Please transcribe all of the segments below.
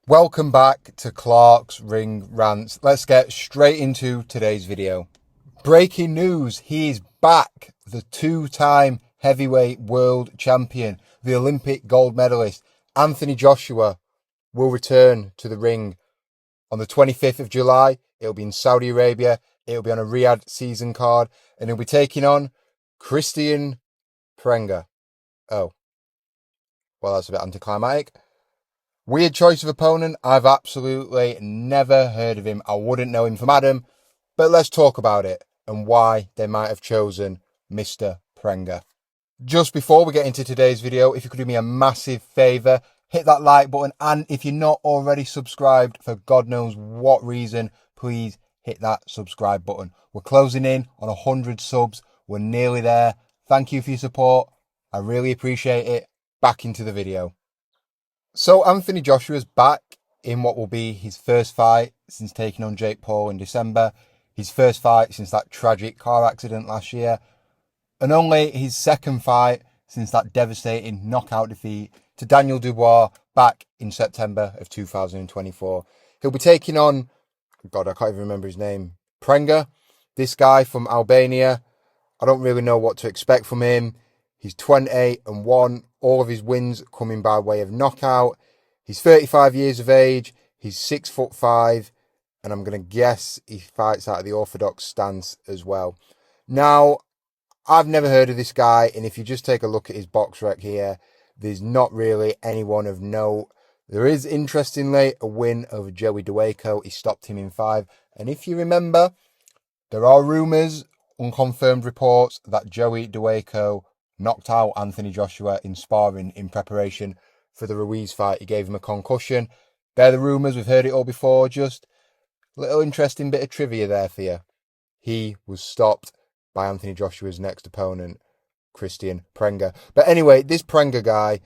Welcome back to Clark's Ring Rants. Let's get straight into today's video. Breaking news, he is back. The two-time heavyweight world champion, the Olympic gold medalist, Anthony Joshua, will return to the ring on the 25th of July. It'll be in Saudi Arabia. It'll be on a Riyadh season card. And he'll be taking on Kristian Prenga. Oh, well, that's a bit anticlimactic. Weird choice of opponent. I've absolutely never heard of him. I wouldn't know him from Adam. But let's talk about it and why they might have chosen Mr. Prenga. Just before we get into today's video, if you could do me a massive favour, hit that like button. And if you're not already subscribed for God knows what reason, please hit that subscribe button. We're closing in on 100 subs. We're nearly there. Thank you for your support. I really appreciate it. Back into the video. So Anthony Joshua's back in what will be his first fight since taking on Jake Paul in December. His first fight since that tragic car accident last year. And only his second fight since that devastating knockout defeat to Daniel Dubois back in September of 2024. He'll be taking on, God, I can't even remember his name, Prenga, this guy from Albania. I don't really know what to expect from him. He's 28-1, all of his wins coming by way of knockout. He's 35 years of age, he's 6'5", and I'm going to guess he fights out of the orthodox stance as well. Now, I've never heard of this guy, and if you just take a look at his box rec here, there's not really anyone of note. There is, interestingly, a win over Joey Dwayko. He stopped him in 5. And if you remember, there are rumours, unconfirmed reports, that Joey Dwayko knocked out Anthony Joshua in sparring in preparation for the Ruiz fight. He gave him a concussion. They're the rumours. We've heard it all before. Just a little interesting bit of trivia there for you. He was stopped by Anthony Joshua's next opponent, Kristian Prenga. But anyway, this Prenga guy,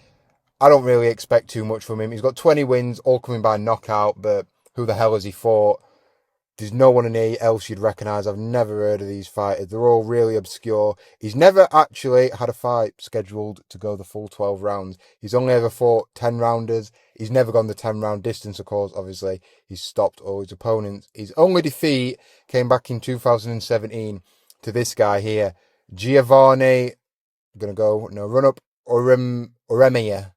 I don't really expect too much from him. He's got 20 wins, all coming by knockout, but who the hell has he fought? There's no one else you'd recognise. I've never heard of these fighters. They're all really obscure. He's never actually had a fight scheduled to go the full 12 rounds. He's only ever fought 10 rounders. He's never gone the 10 round distance, of course, obviously. He's stopped all his opponents. His only defeat came back in 2017 to this guy here, Giovanni, run up, Oremia,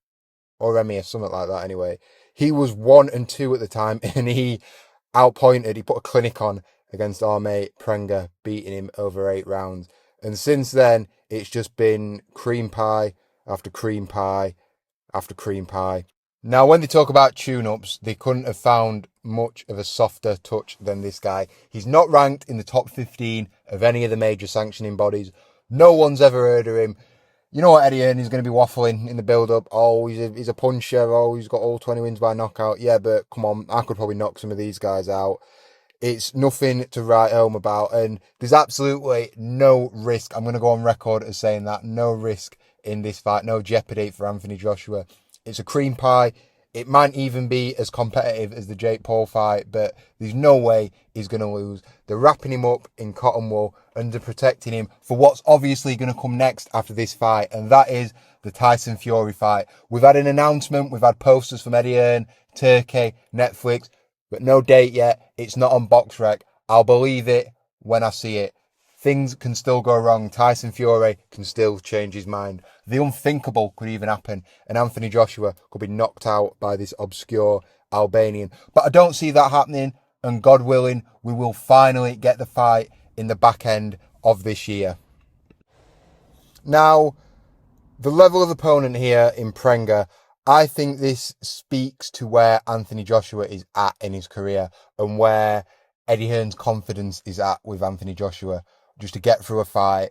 something like that anyway. He was 1-2 at the time, and he put a clinic on against our mate Prenga, beating him over 8 rounds. And since then, it's just been cream pie after cream pie after cream pie. Now, when they talk about tune-ups, they couldn't have found much of a softer touch than this guy. He's not ranked in the top 15 of any of the major sanctioning bodies. No one's ever heard of him. You know what, Eddie Hearn's going to be waffling in the build-up. Oh, he's a puncher. Oh, he's got all 20 wins by knockout. Yeah, but come on, I could probably knock some of these guys out. It's nothing to write home about, and there's absolutely no risk. I'm going to go on record as saying that. No risk in this fight. No jeopardy for Anthony Joshua. It's a cream pie. It might even be as competitive as the Jake Paul fight, but there's no way he's going to lose. They're wrapping him up in cotton wool and they're protecting him for what's obviously going to come next after this fight, and that is the Tyson Fury fight. We've had an announcement, we've had posters from Eddie Hearn, Turkey, Netflix, but no date yet. It's not on BoxRec. I'll believe it when I see it. Things can still go wrong. Tyson Fury can still change his mind. The unthinkable could even happen, and Anthony Joshua could be knocked out by this obscure Albanian. But I don't see that happening, and God willing, we will finally get the fight in the back end of this year. Now, the level of opponent here in Prenga, I think this speaks to where Anthony Joshua is at in his career and where Eddie Hearn's confidence is at with Anthony Joshua, just to get through a fight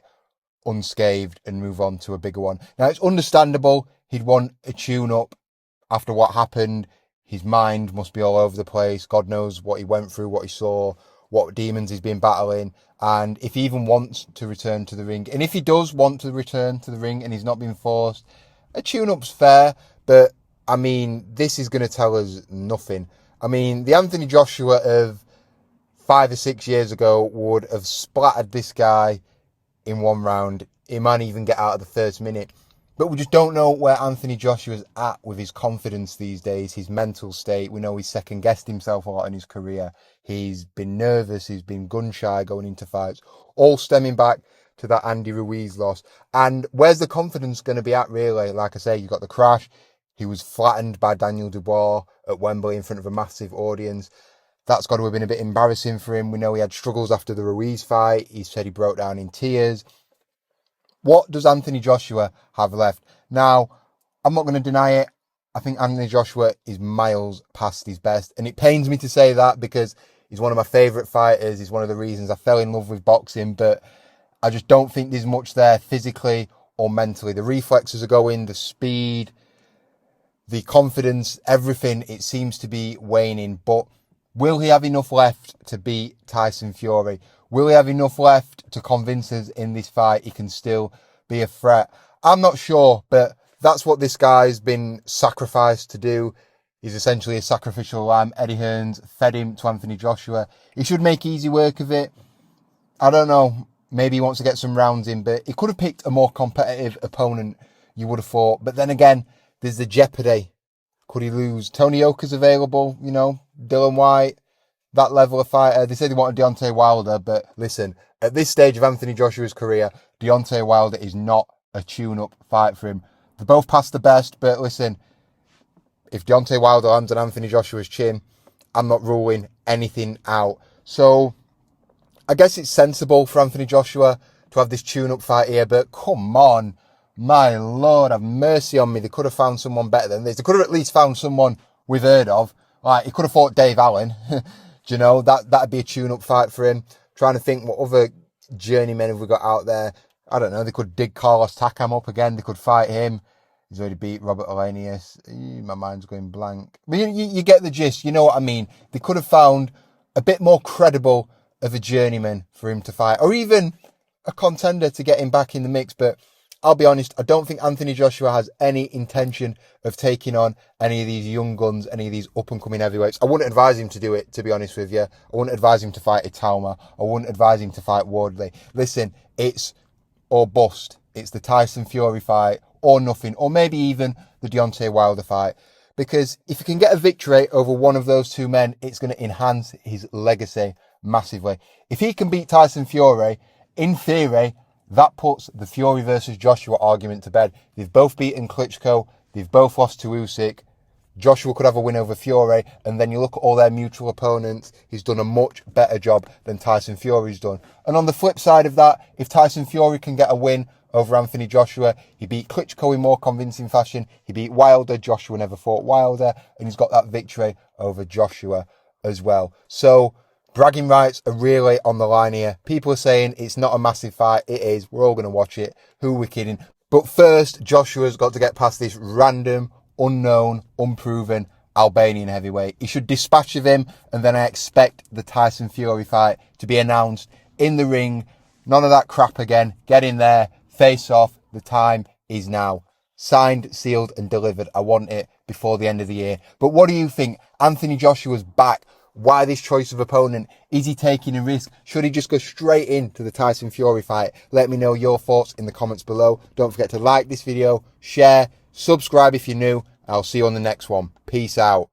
unscathed and move on to a bigger one. Now, it's understandable he'd want a tune-up after what happened. His mind must be all over the place. God knows what he went through, what he saw, what demons he's been battling. And if he even wants to return to the ring, and if he does want to return to the ring and he's not being forced, a tune-up's fair. But, I mean, this is going to tell us nothing. I mean, the Anthony Joshua of 5 or 6 years ago would have splattered this guy in one round. He might even get out of the first minute. But we just don't know where Anthony Joshua's at with his confidence these days, his mental state. We know he's second-guessed himself a lot in his career. He's been nervous, he's been gun-shy going into fights, all stemming back to that Andy Ruiz loss. And where's the confidence going to be at, really? Like I say, you got the crash. He was flattened by Daniel Dubois at Wembley in front of a massive audience. That's got to have been a bit embarrassing for him. We know he had struggles after the Ruiz fight. He said he broke down in tears. What does Anthony Joshua have left? Now, I'm not going to deny it. I think Anthony Joshua is miles past his best. And it pains me to say that because he's one of my favourite fighters. He's one of the reasons I fell in love with boxing. But I just don't think there's much there physically or mentally. The reflexes are going, the speed, the confidence, everything, it seems to be waning. But will he have enough left to beat Tyson Fury? Will he have enough left to convince us in this fight he can still be a threat? I'm not sure, but that's what this guy's been sacrificed to do. He's essentially a sacrificial lamb. Eddie Hearns fed him to Anthony Joshua. He should make easy work of it. I don't know. Maybe he wants to get some rounds in, but he could have picked a more competitive opponent, you would have thought. But then again, there's the jeopardy. Could he lose? Tony Yoka's available, Dylan White. That level of fighter. They said they wanted Deontay Wilder, but listen, at this stage of Anthony Joshua's career, Deontay Wilder is not a tune-up fight for him. They're both past the best, but listen, if Deontay Wilder lands on Anthony Joshua's chin, I'm not ruling anything out. So, I guess it's sensible for Anthony Joshua to have this tune-up fight here, but come on, my Lord, have mercy on me. They could have found someone better than this. They could have at least found someone we've heard of. Like, he could have fought Dave Allen. That'd be a tune-up fight for him. Trying to think what other journeymen have we got out there. I don't know. They could dig Carlos Takam up again. They could fight him. He's already beat Robert Olenius. My mind's going blank. But you get the gist. You know what I mean. They could have found a bit more credible of a journeyman for him to fight. Or even a contender to get him back in the mix. But I'll be honest, I don't think Anthony Joshua has any intention of taking on any of these young guns, any of these up-and-coming heavyweights. I wouldn't advise him to do it, to be honest with you. I wouldn't advise him to fight Italma. I wouldn't advise him to fight Wardley. Listen, it's or bust. It's the Tyson Fury fight or nothing, or maybe even the Deontay Wilder fight. Because if he can get a victory over one of those two men, it's going to enhance his legacy massively. If he can beat Tyson Fury, in theory, that puts the Fury versus Joshua argument to bed. They've both beaten Klitschko. They've both lost to Usyk. Joshua could have a win over Fury. And then you look at all their mutual opponents. He's done a much better job than Tyson Fury's done. And on the flip side of that, if Tyson Fury can get a win over Anthony Joshua, he beat Klitschko in more convincing fashion. He beat Wilder. Joshua never fought Wilder. And he's got that victory over Joshua as well. So bragging rights are really on the line here. People are saying it's not a massive fight. It is. We're all going to watch it. Who are we kidding? But first, Joshua's got to get past this random, unknown, unproven Albanian heavyweight. He should dispatch of him, and then I expect the Tyson Fury fight to be announced in the ring. None of that crap again. Get in there. Face off. The time is now. Signed, sealed, and delivered. I want it before the end of the year. But what do you think? Anthony Joshua's back. Why this choice of opponent? Is he taking a risk? Should he just go straight into the Tyson Fury fight? Let me know your thoughts in the comments below. Don't forget to like this video, share, subscribe if you're new. I'll see you on the next one. Peace out.